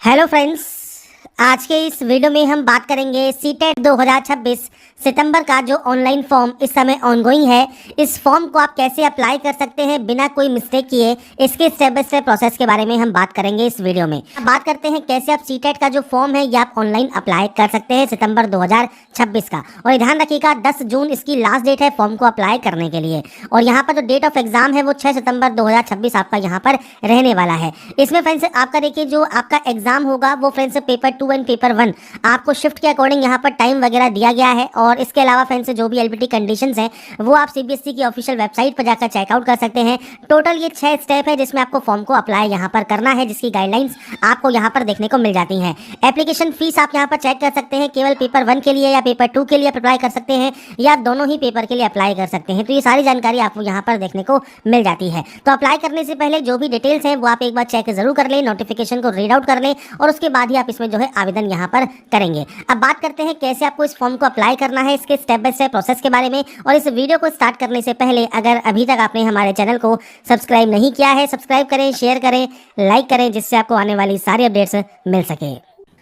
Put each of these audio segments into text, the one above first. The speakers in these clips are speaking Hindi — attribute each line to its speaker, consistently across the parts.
Speaker 1: हेलो फ्रेंड्स, आज के इस वीडियो में हम बात करेंगे सीटेट 2026 सितंबर का जो ऑनलाइन फॉर्म इस समय ऑनगोइंग है। इस फॉर्म को आप कैसे अप्लाई कर सकते हैं बिना कोई मिस्टेक किए, इसके स्टेप बाय स्टेप प्रोसेस के बारे में हम बात करेंगे इस वीडियो में। बात करते हैं कैसे आप सीटेट का जो फॉर्म है ये आप ऑनलाइन अप्लाई कर सकते हैं सितंबर 2026 का। और ध्यान रखिएगा 10 जून इसकी लास्ट डेट है फॉर्म को अप्लाई करने के लिए। और यहाँ पर जो डेट ऑफ एग्जाम है वो 6 सितंबर 2026 आपका यहाँ पर रहने वाला है। इसमें फ्रेंड्स आपका देखिए जो आपका एग्जाम होगा वो फ्रेंड्स पेपर 2 एंड पेपर 1 आपको शिफ्ट के अकॉर्डिंग यहाँ पर टाइम वगैरह दिया गया है। और इसके अलावा फ्रेंड्स जो भी एलबीटी कंडीशंस हैं वो आप सीबीएसई की ऑफिशियल वेबसाइट पर जाकर चेकआउट कर सकते हैं। टोटल ये 6 स्टेप है जिसमें आपको फॉर्म को अप्लाई यहाँ पर करना है, जिसकी गाइडलाइंस आपको यहाँ पर देखने को मिल जाती हैं। एप्लीकेशन फीस आप यहाँ पर चेक कर सकते हैं, केवल पेपर 1 के लिए या पेपर 2 के लिए अप्लाई कर सकते हैं या दोनों ही पेपर के लिए अप्लाई कर सकते हैं। तो ये सारी जानकारी आपको यहाँ पर देखने को मिल जाती है। तो अप्लाई करने से पहले जो भी डिटेल्स हैं वो आप एक बार चेक जरूर कर लें, नोटिफिकेशन को रीड आउट कर लें और उसके बाद ही आप इसमें जो है आवेदन यहाँ पर करेंगे। अब बात करते हैं कैसे आपको इस फॉर्म को अप्लाई करना है, इसके स्टेप बाय स्टेप प्रोसेस के बारे में। और इस वीडियो को स्टार्ट करने से पहले अगर अभी तक आपने हमारे चैनल को सब्सक्राइब नहीं किया है, सब्सक्राइब करें, शेयर करें, लाइक करें, जिससे आपको आने वाली सारी अपडेट्स मिल सके।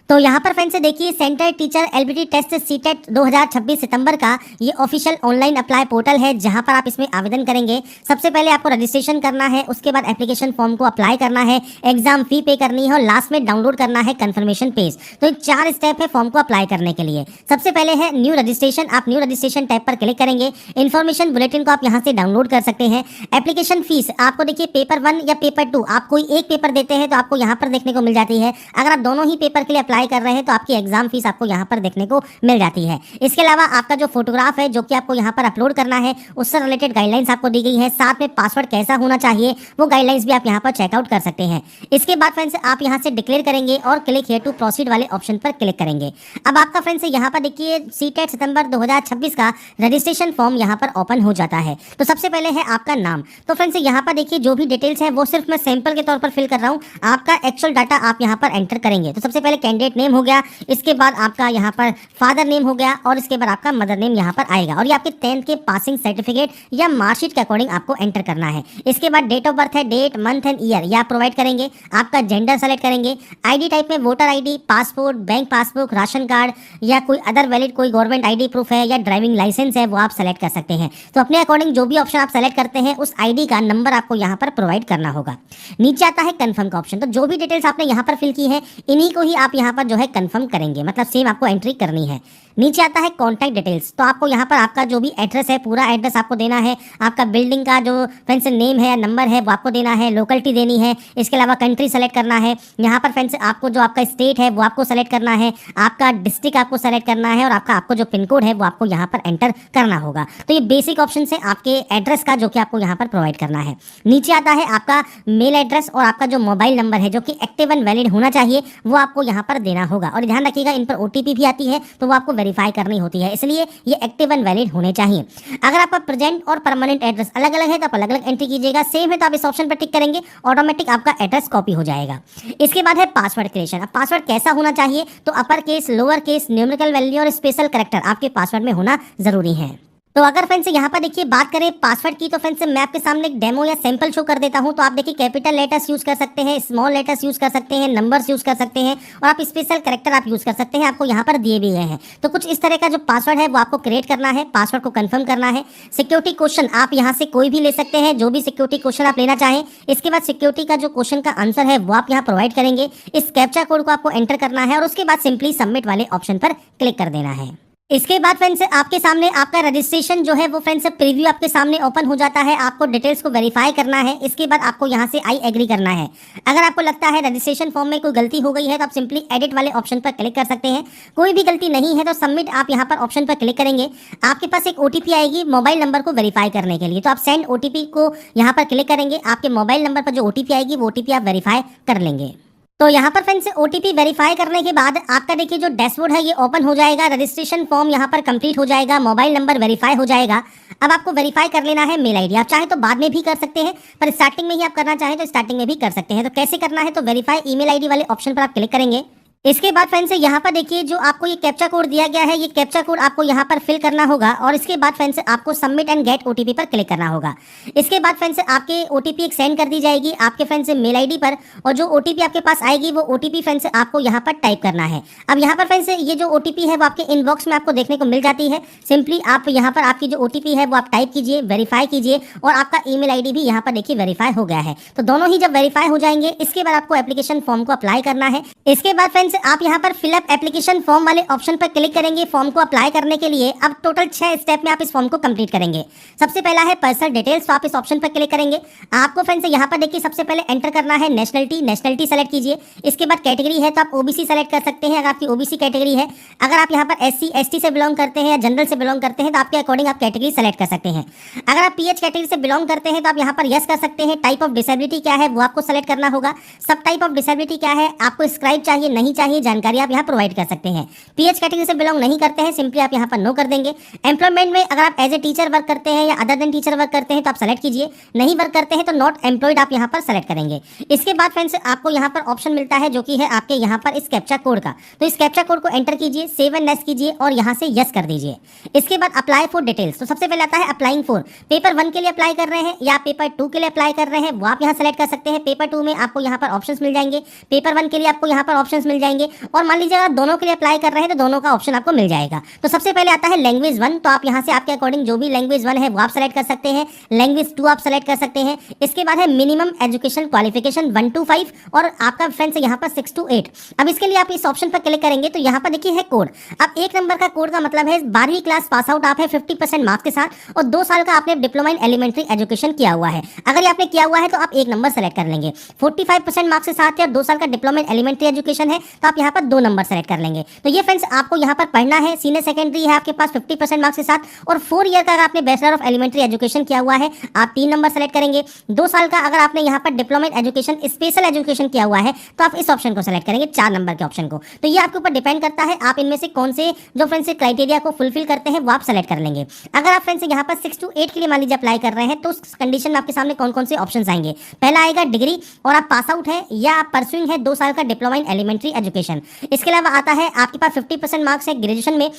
Speaker 1: तो यहाँ पर फ्रेंड्स देखिए सेंटर टीचर एलबीटी टेस्ट सीटेट 2026 सितंबर का ये ऑफिशियल ऑनलाइन अप्लाई पोर्टल है जहाँ पर आप इसमें आवेदन करेंगे। सबसे पहले आपको रजिस्ट्रेशन करना है, उसके बाद एप्लीकेशन फॉर्म को अप्लाई करना है, एग्जाम फी पे करनी है और लास्ट में डाउनलोड करना है कंफर्मेशन पेज। तो ये 4 स्टेप है फॉर्म को अप्लाई करने के लिए। सबसे पहले है न्यू रजिस्ट्रेशन। आप न्यू रजिस्ट्रेशन टैब पर क्लिक करेंगे। इन्फॉर्मेशन बुलेटिन को आप यहाँ से डाउनलोड कर सकते हैं। एप्लीकेशन फीस आपको देखिए पेपर 1 या पेपर 2 आप कोई एक पेपर देते हैं तो आपको यहाँ पर देखने को मिल जाती है। अगर आप दोनों ही पेपर के लिए अप्लाई कर रहे हैं तो आपकी एग्जाम फीस आपको यहाँ पर देखने को मिल जाती है। इसके अलावा आपका जो फोटोग्राफ है जो कि आपको यहाँ पर अपलोड करना है उससे रिलेटेड गाइडलाइंस आपको दी गई है। साथ में पासवर्ड कैसा होना चाहिए वो गाइडलाइंस भी आप यहाँ पर चेकआउट कर सकते हैं। इसके बाद फ्रेंड्स आप यहाँ से डिक्लेयर करेंगे और क्लिक हियर टू प्रोसीड वाले ऑप्शन पर क्लिक करेंगे। अब आपका फ्रेंड्स यहाँ पर देखिए सीटेट सितंबर 2026 का रजिस्ट्रेशन फॉर्म यहाँ पर ओपन हो जाता है। तो सबसे पहले है आपका नाम। तो फ्रेंड्स यहाँ पर देखिए जो भी डिटेल्स है वो सिर्फ मैं सैंपल के तौर पर फिल कर रहा हूँ, आपका एक्चुअल डाटा आप यहाँ पर एंटर करेंगे। तो सबसे पहले कैंडिडेट नेम हो गया, इसके बाद आपका यहाँ पर फादर नेम हो गया और इसके बाद आपका मदर नेम यहाँ पर आएगा। और ये आपके 10th के पासिंग सर्टिफिकेट या मार्कशीट के अकॉर्डिंग आपको एंटर करना है। इसके बाद डेट ऑफ बर्थ है, डेट, मंथ एंड ईयर ये आप प्रोवाइड करेंगे। आपका जेंडर सेलेक्ट करेंगे। आईडी टाइप में voter ID, passport, bank passbook, ration card या कोई अदर वैलिड कोई गवर्नमेंट आईडी प्रूफ है या ड्राइविंग लाइसेंस है वो आप सेलेक्ट कर सकते हैं। तो अपने अकॉर्डिंग जो भी ऑप्शन आप सेलेक्ट करते हैं उस आईडी का नंबर आपको यहाँ पर प्रोवाइड करना होगा। नीचे आता है कन्फर्म का ऑप्शन। तो जो भी डिटेल्स आपने यहाँ पर फिल की है इन्हीं को ही आप यहाँ पर जो है कन्फर्म करेंगे, मतलब सेम आपको एंट्री करनी है। नीचे आता है कॉन्टैक्ट डिटेल्स। तो आपको यहाँ पर आपका जो भी एड्रेस है पूरा एड्रेस आपको देना है। आपका बिल्डिंग का जो फ्रेंड्स नेम है या नंबर है वो आपको देना है। लोकेलिटी देनी है। इसके अलावा कंट्री सेलेक्ट करना है। यहाँ पर फ्रेंड्स आपको जो आपका स्टेट है वो आपको सेलेक्ट करना है। आपका डिस्ट्रिक्ट आपको सेलेक्ट करना है और आपको जो पिन कोड है वो आपको यहाँ पर एंटर करना होगा। तो ये बेसिक ऑप्शन है आपके एड्रेस का जो कि आपको यहाँ पर प्रोवाइड करना है। नीचे आता है आपका मेल एड्रेस और आपका जो मोबाइल नंबर है जो कि एक्टिव एंड वैलिड होना चाहिए वो आपको यहाँ पर देना होगा। और ध्यान रखिएगा इन पर ओटीपी भी आती है तो वो आपको वेरीफाई करनी होती है, इसलिए ये एक्टिव एंड वैलिड होने चाहिए। अगर आपका प्रेजेंट और परमानेंट एड्रेस अलग अलग है तो आप अलग अलग एंट्री कीजिएगा। सेम है तो आप इस ऑप्शन पर टिक करेंगे, ऑटोमेटिक आपका एड्रेस कॉपी हो जाएगा। इसके बाद है पासवर्ड क्रिएशन। अब पासवर्ड कैसा होना चाहिए तो upper case, lower case, numerical value और स्पेशल कैरेक्टर आपके पासवर्ड में होना जरूरी है। तो अगर फ्रेंड्स यहाँ पर देखिए बात करें पासवर्ड की तो फ्रेंड्स मैं आपके सामने एक डेमो या सैंपल शो कर देता हूँ। तो आप देखिए कैपिटल लेटर्स यूज कर सकते हैं, स्मॉल लेटर्स यूज कर सकते हैं, नंबर्स यूज कर सकते हैं और आप स्पेशल कैरेक्टर आप यूज कर सकते हैं, आपको यहाँ पर दिए भी गए हैं। तो कुछ इस तरह का जो पासवर्ड है वो आपको क्रिएट करना है, पासवर्ड को कंफर्म करना है। सिक्योरिटी क्वेश्चन आप यहाँ से कोई भी ले सकते हैं, जो भी सिक्योरिटी क्वेश्चन आप लेना चाहें। इसके बाद सिक्योरिटी का जो क्वेश्चन का आंसर है वो आप यहाँ प्रोवाइड करेंगे। इस कैप्चा कोड को आपको एंटर करना है और उसके बाद सिंपली सबमिट वाले ऑप्शन पर क्लिक कर देना है। इसके बाद फ्रेंड्स आपके सामने आपका रजिस्ट्रेशन जो है वो फ्रेंड्स प्रीव्यू आपके सामने ओपन हो जाता है। आपको डिटेल्स को वेरीफाई करना है। इसके बाद आपको यहाँ से आई एग्री करना है। अगर आपको लगता है रजिस्ट्रेशन फॉर्म में कोई गलती हो गई है तो आप सिंपली एडिट वाले ऑप्शन पर क्लिक कर सकते हैं। कोई भी गलती नहीं है तो सबमिट आप यहाँ पर ऑप्शन पर क्लिक करेंगे। आपके पास एक ओटीपी आएगी मोबाइल नंबर को वेरीफाई करने के लिए। तो आप सेंड ओटीपी को यहाँ पर क्लिक करेंगे। आपके मोबाइल नंबर पर जो ओटीपी आएगी वो ओटीपी आप वेरीफाई कर लेंगे। तो यहाँ पर फ्रेंड्स ओटीपी वेरीफाई करने के बाद आपका देखिए जो डैशबोर्ड है ये ओपन हो जाएगा। रजिस्ट्रेशन फॉर्म यहाँ पर कंप्लीट हो जाएगा, मोबाइल नंबर वेरीफाई हो जाएगा। अब आपको वेरीफाई कर लेना है मेल आईडी। आप चाहे तो बाद में भी कर सकते हैं पर स्टार्टिंग में ही आप करना चाहें तो स्टार्टिंग में भी कर सकते हैं। तो कैसे करना है तो वेरीफाई ईमेल आईडी वाले ऑप्शन पर आप क्लिक करेंगे। इसके बाद फ्रेंड्स यहाँ पर देखिए जो आपको ये कैप्चा कोड दिया गया है, ये कैप्चा कोड आपको यहाँ पर फिल करना होगा और इसके बाद फ्रेंड्स आपको सबमिट एंड गेट ओटीपी पर क्लिक करना होगा। इसके बाद फ्रेंड्स आपके ओटीपी एक सेंड कर दी जाएगी आपके फ्रेंड्स मेल आईडी पर और जो ओटीपी आपके पास आएगी वो ओटीपी फ्रेंड्स आपको यहाँ पर टाइप करना है। अब यहाँ पर फ्रेंड्स ये जो ओटीपी है वो आपके इनबॉक्स में आपको देखने को मिल जाती है। सिंपली आप यहाँ पर आपकी जो ओटीपी है वो आप टाइप कीजिए, वेरीफाई कीजिए और आपका ईमेल आईडी भी यहाँ पर देखिए वेरीफाई हो गया है। तो दोनों ही जब वेरीफाई हो जाएंगे इसके बाद आपको एप्लीकेशन फॉर्म को अप्लाई करना है। इसके बाद फ्रेंड्स आप यहाँ पर फिलअप एप्लीकेशन फॉर्म वाले ऑप्शन पर क्लिक करेंगे फॉर्म को अप्लाई करने के लिए। अब टोटल 6 स्टेप में आप इस फॉर्म को कंप्लीट करेंगे। सबसे पहला है पर्सनल डिटेल्स, तो आप इस ऑप्शन पर क्लिक करेंगे। आपको फ्रेंड्स यहाँ पर देखिए सबसे पहले एंटर करना है नेशनलिटी सेलेक्ट कीजिए। इसके बाद कैटेगरी है तो आप ओबीसी सेलेक्ट कर सकते हैं अगर आपकी ओबीसी कैटेगरी है। अगर आप यहाँ पर एससी एसटी से बिलोंग करते हैं या जनरल से बिलोंग करते हैं तो आपके अकॉर्डिंग आप कैटेगरी सेलेक्ट कर सकते हैं। अगर आप पीएच कैटेगरी से बिलोंग करते हैं तो आप यहाँ पर यस कर सकते हैं। टाइप ऑफ डिसेबिलिटी क्या है वो आपको सेलेक्ट करना होगा। सब टाइप ऑफ डिसेबिलिटी क्या है, आपको स्क्राइब चाहिए नहीं चाहिए, जानकारी आप यहाँ प्रोवाइड कर सकते हैं। पीएच कैटेगरी से बिलोंग नहीं करते हैं, सिंपली आप यहाँ पर नो कर देंगे। एम्प्लॉयमेंट में अगर आप एज ए टीचर वर्क करते हैं या अदर देन टीचर वर्क करते हैं तो आप सेलेक्ट कीजिए। नहीं वर्क करते हैं तो नॉट एम्प्लॉयड आप यहाँ पर सेलेक्ट करेंगे। इसके बाद फ्रेंड्स आपको यहाँ पर ऑप्शन मिलता है जो कि है आपके यहाँ पर इस कैप्चा कोड का। तो इस कैप्चा कोड को एंटर कीजिए, सेव एंड नेक्स्ट कीजिए और यहाँ से यस कर दीजिए। इसके बाद अप्लाई फॉर डिटेल्स, तो सबसे पहले आता है अप्लाइंग फॉर। पेपर 1 के लिए अप्लाई कर रहे हैं या पेपर 2 के लिए अप्लाई कर रहे हैं वो आप यहाँ सेलेक्ट कर सकते हैं। पेपर 2 में आपको यहाँ पर ऑप्शंस मिल जाएंगे, पेपर 1 के लिए आपको यहाँ पर ऑप्शंस मिल जाएंगे और मान लीजिए अगर दोनों के लिए अप्लाई कर रहे हैं तो दोनों का ऑप्शन आपको मिल जाएगा। तो सबसे पहले आता है लैंग्वेज 1, तो आप यहाँ से आपके अकॉर्डिंग जो भी लैंग्वेज 1 है वो आप सेलेक्ट कर सकते हैं। लैंग्वेज 2 आप सेलेक्ट कर सकते हैं। इसके बाद है मिनिमम एजुकेशन क्वालिफिकेशन 1 to 5 और आपका फ्रेंड्स यहाँ पर 6 to 8। अब इसके लिए आप इस ऑप्शन पर क्लिक करेंगे तो यहाँ पर देखिए है कोड। अब 1 नंबर का कोड का मतलब है 12वीं क्लास पास आउट आप है 50% मार्क्स के साथ और 2 साल का आपने डिप्लोमा इन एलिमेंट्री एजुकेशन किया हुआ है। अगर ये आपने किया हुआ है तो आप 1 नंबर सेलेक्ट कर लेंगे। 45% मार्क्स के साथ या 2 साल का डिप्लोमा इन एलिमेंट्री एजुकेशन है तो आप यहाँ पर 2 नंबर सेलेक्ट कर लेंगे। तो ये फ्रेंड्स आपको यहाँ पर पढ़ना है। सीनियर सेकेंडरी है आपके पास 50% मार्क्स के साथ और 4 ईयर का अगर आपने बैचलर ऑफ एलिमेंट्री एजुकेशन किया हुआ है आप 3 नंबर सेलेक्ट करेंगे। 2 साल का अगर आपने यहाँ पर diploma in education special education किया हुआ है तो आप इस ऑप्शन को सेलेक्ट करेंगे, 4 नंबर के ऑप्शन को। तो ये आपके ऊपर डिपेंड करता है आप इनमें से कौन से जो फ्रेंड्स क्राइटेरिया को फुलफिल करते हैं वो आप सेलेक्ट कर लेंगे। अगर आप फ्रेंड्स यहाँ पर 6 to 8 के लिए मान लीजिए अप्लाई कर रहे हैं तो उस कंडीशन में आपके सामने कौन कौन से ऑप्शन आएंगे। पहला आएगा डिग्री और आप पास आउट है या आप परस्यूइंग है 2 साल का डिप्लोमा इन एलिमेंट्री एजुकेशन। इसके अलावा आता है आपके पास 50% मार्क्स है ग्रेजुएशन में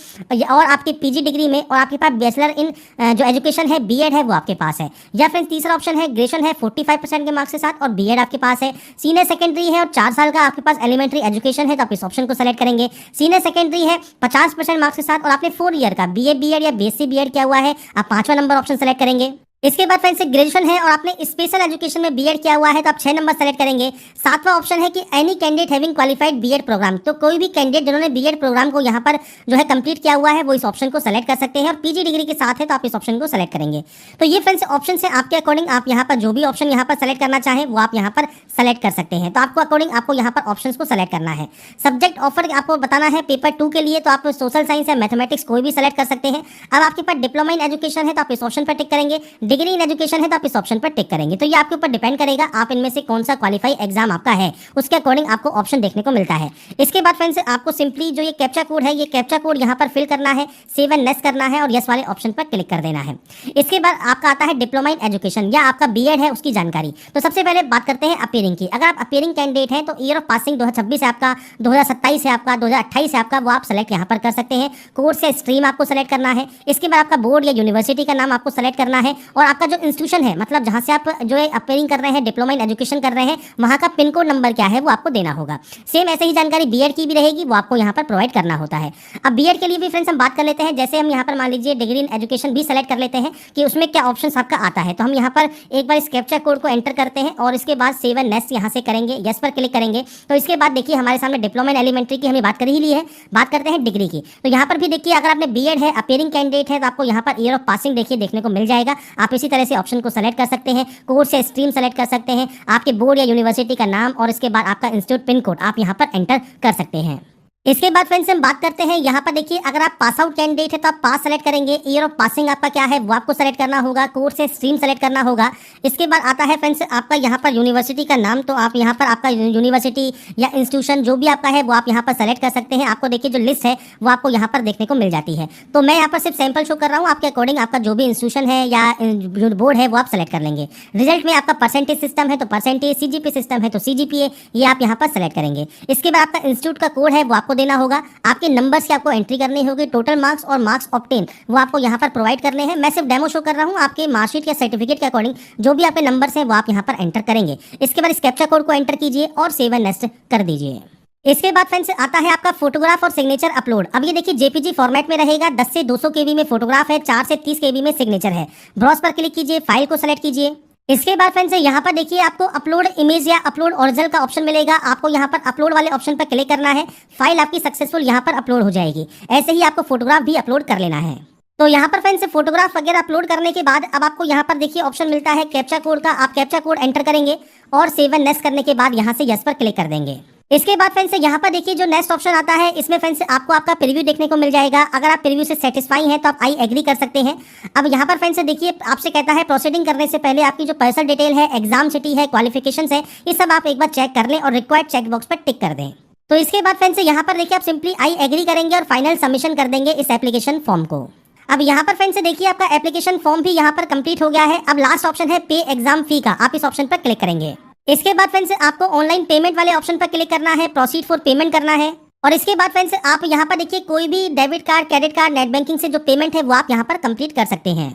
Speaker 1: और आपके पीजी डिग्री में और आपके पास बैचलर इन जो एजुकेशन है बीएड है वो आपके पास है। या फ्रेंड्स तीसरा ऑप्शन है ग्रेजुएशन है 45% के मार्क्स के साथ और बीएड आपके पास है। सीनियर सेकेंडरी है और 4 साल का आपके पास एलिमेंट्री एजुकेशन है तो आप इस ऑप्शन को सेलेक्ट करेंगे। सीनियर सेकेंडरी है 50% मार्क्स के साथ और आपने 4 ईयर का बीए बीएड या बीएससी बीएड किया हुआ है आप 5वां नंबर ऑप्शन सेलेक्ट करेंगे। इसके बाद फ्रेंड्स ग्रेजुएशन है और आपने स्पेशल एजुकेशन में बीएड किया हुआ है तो आप 6 नंबर सेलेक्ट करेंगे। 7वां ऑप्शन है कि any candidate having qualified B Ed programme, तो कोई भी कैंडिडेट जिन्होंने बीएड प्रोग्राम को यहाँ पर जो है कंप्लीट किया हुआ है वो इस ऑप्शन को सेलेक्ट कर सकते हैं और पीजी डिग्री के साथ है तो आप इस ऑप्शन को सेलेक्ट करेंगे। तो ये फ्रेंड्स ऑप्शन है आपके अकॉर्डिंग, आप यहाँ पर जो भी ऑप्शन यहाँ पर सेलेक्ट करना चाहें वो आप यहाँ पर सेलेक्ट कर सकते हैं। तो आपको अकॉर्डिंग आपको यहाँ पर ऑप्शन को सेलेक्ट करना है। सब्जेक्ट ऑफर आपको बताना है पेपर 2 के लिए तो आप सोशल साइंस या मैथमेटिक्स कोई भी सेलेक्ट कर सकते हैं। अब आपके पास डिप्लोमा इन एजुकेशन है तो आप इस ऑप्शन पर टिक करेंगे। डिग्री इन एजुकेशन है तो आप इस ऑप्शन पर टिक करेंगे। तो ये आपके ऊपर डिपेंड करेगा आप इनमें से कौन सा क्वालिफाई एग्जाम आपका है उसके अकॉर्डिंग आपको ऑप्शन देखने को मिलता है। इसके बाद फ्रेंड्स आपको सिंपली जो ये कैप्चा कोड है ये कैप्चा कोड यहाँ पर फिल करना है, सेव एंड नेक्स्ट करना है और यस वाले ऑप्शन पर क्लिक कर देना है। इसके बाद आपका आता है डिप्लोमा इन एजुकेशन या आपका बीएड है उसकी जानकारी। तो सबसे पहले बात करते हैं अपीयरिंग की। अगर आप अपीयरिंग कैंडिडेट हैं तो ईयर ऑफ पासिंग 2026 है आपका, 2027 है आपका, 2028 है आपका, वो आप सेलेक्ट यहाँ पर कर सकते हैं। कोर्स या स्ट्रीम आपको सेलेक्ट करना है। इसके बाद आपका बोर्ड या यूनिवर्सिटी का नाम आपको सेलेक्ट करना है और आपका जो इंस्टीट्यूशन है मतलब जहाँ से आप जो है अपीयरिंग कर रहे हैं डिप्लोमा इन एजुकेशन कर रहे हैं वहाँ का पिन कोड नंबर क्या है वो आपको देना होगा। सेम ऐसे ही जानकारी बीएड की भी रहेगी वो आपको यहाँ पर प्रोवाइड करना होता है। अब बीएड के लिए भी फ्रेंड्स हम बात कर लेते हैं। जैसे हम यहाँ पर मान लीजिए डिग्री इन एजुकेशन भी सेलेक्ट कर लेते हैं कि उसमें क्या ऑप्शन आपका आता है। तो हम यहाँ पर एक बार इस कैप्चा कोड को एंटर करते हैं और इसके बाद सेव एंड नेक्स्ट यहाँ से करेंगे, यस पर क्लिक करेंगे। तो इसके बाद देखिए हमारे सामने डिप्लोमा इन एलिमेंट्री की हमने बात कर ही ली है। बात करते हैं डिग्री की। तो यहाँ पर भी देखिए अगर आपने बीएड है अपीयरिंग कैंडिडेट है तो आपको यहाँ पर ईयर ऑफ पासिंग देखिए देखने को मिल जाएगा। आप इसी तरह से ऑप्शन को सेलेक्ट कर सकते हैं। कोर्स या स्ट्रीम सेलेक्ट कर सकते हैं, आपके बोर्ड या यूनिवर्सिटी का नाम और इसके बाद आपका इंस्टीट्यूट पिन कोड आप यहाँ पर एंटर कर सकते हैं। इसके बाद फ्रेंड्स हम बात करते हैं यहाँ पर देखिए, अगर आप पास आउट कैंडिडेट है तो आप पास सेलेक्ट करेंगे। ईयर ऑफ पासिंग आपका क्या है वो आपको सेलेक्ट करना होगा। कोर्स से स्ट्रीम सेलेक्ट करना होगा। इसके बाद आता है फ्रेंड्स आपका यहाँ पर यूनिवर्सिटी का नाम, तो आप यहाँ पर आपका यूनिवर्सिटी या इंस्टीट्यूशन जो भी आपका है वो आप यहाँ पर सेलेक्ट कर सकते हैं। आपको देखिए जो लिस्ट है वो आपको यहाँ पर देखने को मिल जाती है। तो मैं यहाँ पर सिर्फ सैंपल शो कर रहा हूँ, आपके अकॉर्डिंग आपका जो भी इंस्टीट्यूशन है या बोर्ड है वो आप सेलेक्ट कर लेंगे। रिजल्ट में आपका परसेंटेज सिस्टम है तो परसेंटेज, सीजीपी सिस्टम है तो सीजीपीए, ये आप यहाँ पर सेलेक्ट करेंगे। इसके बाद आपका इंस्टीट्यूट का कोड है वो आपको देना होगा। आपके नंबर्स की आपको एंट्री करनी होगी। टोटल मार्क्स और मार्क्स ऑब्टेन वो आपको यहाँ पर प्रोवाइड करने हैं। मैं सिर्फ डेमो शो कर रहा हूँ। आपके मार्कशीट या सर्टिफिकेट के अकॉर्डिंग जो भी आपके नंबर्स हैं वो आप यहाँ पर एंटर करेंगे। इसके बाद इस कैप्चा कोड को एंटर कीजिए और सेव एंड नेक्स्ट कर दीजिए। इसके बाद फ्रेंड्स आता है आपका फोटोग्राफ और सिग्नेचर अपलोड। अब ये देखिए जेपीजी फॉर्मेट में रहेगा। 10 से 200 केबी में फोटोग्राफ है, 4 से 30 केबी में सिग्नेचर है। ब्राउज पर क्लिक कीजिए, फाइल को सेलेक्ट कीजिए। इसके बाद फ्रेंड्स यहाँ पर देखिए आपको अपलोड इमेज या अपलोड ओरिजिनल का ऑप्शन मिलेगा। आपको यहाँ पर अपलोड वाले ऑप्शन पर क्लिक करना है। फाइल आपकी सक्सेसफुल यहाँ पर अपलोड हो जाएगी। ऐसे ही आपको फोटोग्राफ भी अपलोड कर लेना है। तो यहाँ पर फ्रेंड्स फोटोग्राफ वगैरह अपलोड करने के बाद अब आपको यहाँ पर देखिए ऑप्शन मिलता है कैप्चा कोड का। आप कैप्चा कोड एंटर करेंगे और सेव एंड नेक्स्ट करने के बाद यहाँ से यस पर क्लिक कर देंगे। इसके बाद फ्रेंड्स यहाँ पर देखिए जो नेक्स्ट ऑप्शन आता है, इसमें फ्रेंड्स आपको आपका प्रीव्यू देखने को मिल जाएगा। अगर आप प्रीव्यू से सेटिस्फाई हैं तो आप आई एग्री कर सकते हैं। अब यहाँ पर फ्रेंड्स देखिए आपसे कहता है प्रोसीडिंग करने से पहले आपकी जो पर्सनल डिटेल है, एग्जाम सिटी है, क्वालिफिकेशंस है, ये सब आप एक बार चेक कर लें और रिक्वायर्ड चेक बॉक्स पर टिक कर दें। तो इसके बाद फ्रेंड्स यहाँ पर देखिए आप सिंपली आई एग्री करेंगे और फाइनल सबमिशन कर देंगे इस एप्लीकेशन फॉर्म को। अब यहाँ पर फ्रेंड्स देखिए आपका एप्लीकेशन फॉर्म भी यहाँ पर कंप्लीट हो गया है। अब लास्ट ऑप्शन है पे एग्जाम फी का, आप इस ऑप्शन पर क्लिक करेंगे। इसके बाद फ्रेंड्स आपको ऑनलाइन पेमेंट वाले ऑप्शन पर क्लिक करना है, प्रोसीड फॉर पेमेंट करना है। और इसके बाद फ्रेंड्स आप यहाँ पर देखिए कोई भी debit card, credit card, net banking से जो पेमेंट है वो आप यहाँ पर कंप्लीट कर सकते हैं।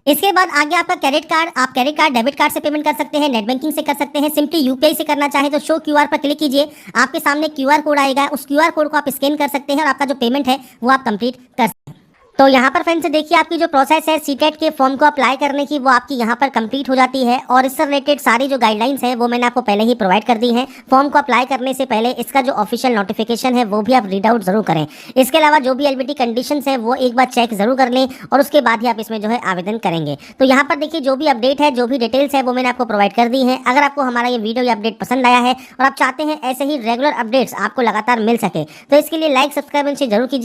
Speaker 1: इसके बाद आगे आपका क्रेडिट कार्ड, आप क्रेडिट कार्ड, डेबिट कार्ड से पेमेंट कर सकते हैं, नेट बैंकिंग से कर सकते हैं। सिंपली यूपीआई से करना चाहे तो शो क्यूआर पर क्लिक कीजिए। आपके सामने क्यूआर कोड आएगा, उस क्यूआर कोड को आप स्कैन कर सकते हैं और आपका जो पेमेंट है वो आप कंप्लीट कर सकते हैं। तो यहाँ पर फ्रेंड्स देखिए आपकी जो प्रोसेस है सीटेट के फॉर्म को अप्लाई करने की वो आपकी यहाँ पर कंप्लीट हो जाती है। और इससे रिलेटेड सारी जो गाइडलाइंस है वो मैंने आपको पहले ही प्रोवाइड कर दी हैं। फॉर्म को अप्लाई करने से पहले इसका जो ऑफिशियल नोटिफिकेशन है वो भी आप रीड आउट जरूर करें। इसके अलावा जो भी एलबीटी कंडीशंस है वो एक बार चेक जरूर कर लें और उसके बाद ही आप इसमें जो है आवेदन करेंगे। तो यहाँ पर देखिए जो भी अपडेट है, जो भी डिटेल्स है वो मैंने आपको प्रोवाइड कर दी है। अगर आपको हमारा ये वीडियो या अपडेट पसंद आया है और आप चाहते हैं ऐसे ही रेगुलर अपडेट्स आपको लगातार मिल सके तो इसके लिए लाइक, सब्सक्राइब जरूर कीजिए।